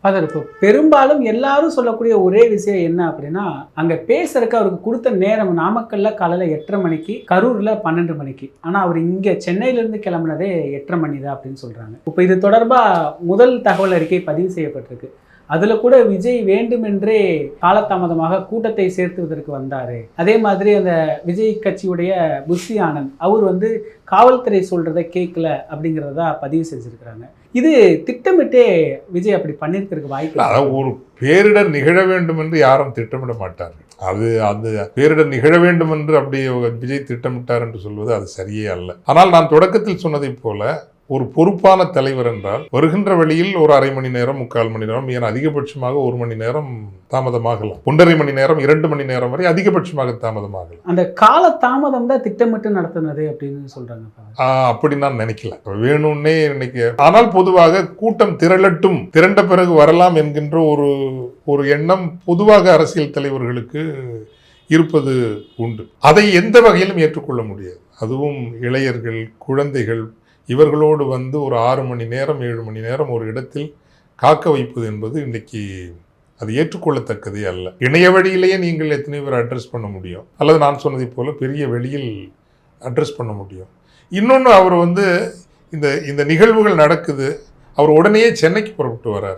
Father, இப்போ பெரும்பாலும் எல்லாரும் சொல்லக்கூடிய ஒரே விஷயம் என்ன அப்படின்னா, அங்க பேசுறதுக்கு அவருக்கு கொடுத்த நேரம் நாமக்கல்ல காலையில 8:30 மணிக்கு, கரூர்ல 12 மணிக்கு. ஆனா அவர் இங்க சென்னையில இருந்து கிளம்புனதே 8:30 மணி தான் அப்படின்னு சொல்றாங்க. இப்போ இது தொடர்பா முதல் தகவல் அறிக்கை பதிவு செய்யப்பட்டிருக்கு. அதுல கூட விஜய் வேண்டுமென்றே காலதாமதமாக கூட்டத்தை சேர்த்துவதற்கு வந்தாரு. அதே மாதிரி அந்த விஜய் கட்சியுடைய புஷி ஆனந்த் அவர் வந்து காவல்துறை சொல்றதை கேட்கல அப்படிங்கிறதா பதிவு செஞ்சிருக்கிறாங்க. இது திட்டமிட்டே விஜய் அப்படி பண்ணிருக்கிறதுக்கு வாய்ப்பு. ஒரு பேரிடர் நிகழ வேண்டும் என்று யாரும் திட்டமிட மாட்டார்கள். அது அந்த பேரிடர் நிகழ வேண்டும் என்று அப்படி விஜய் திட்டமிட்டார் என்று சொல்வது அது சரியே அல்ல. ஆனால் நான் தொடக்கத்தில் சொன்னதை போல ஒரு பொறுப்பான தலைவர் என்றால் வருகின்ற வழியில் ஒரு 1/2 மணி நேரம் 3/4 மணி நேரம் ஏன் அதிகபட்சமாக 1 மணி நேரம் தாமதமாகலாம், 1.5 மணி நேரம் 2 மணி நேரம் வரை அதிகபட்சமாக தாமதமாகலாம். அந்த கால தாமதம் தான் திட்டமிட்டு நடத்தினது அப்படின்னு சொல்றாங்க. அப்படி நான் நினைக்கல, வேணும்னே இன்னைக்கு. ஆனால் பொதுவாக கூட்டம் திரளட்டும், திரண்ட பிறகு வரலாம் என்கின்ற ஒரு எண்ணம் பொதுவாக அரசியல் தலைவர்களுக்கு இருப்பது உண்டு. அதை எந்த வகையிலும் ஏற்றுக்கொள்ள முடியாது. அதுவும் இளைஞர்கள், குழந்தைகள் இவர்களோடு வந்து ஒரு 6 மணி நேரம் 7 மணி நேரம் ஒரு இடத்தில் காக்க வைப்பது என்பது இன்னைக்கு அது ஏற்றுக்கொள்ளத்தக்கதே அல்ல. இணைய வழியிலேயே நீங்கள் எத்தனை பேர் அட்ரஸ் பண்ண முடியும், அல்லது நான் சொன்னதை போல பெரிய வெளியில் அட்ரஸ் பண்ண முடியும். இன்னொன்று, அவர் வந்து இந்த நிகழ்வுகள் நடக்குது, அவர் உடனே சென்னைக்கு புறப்பட்டு வர்றார்.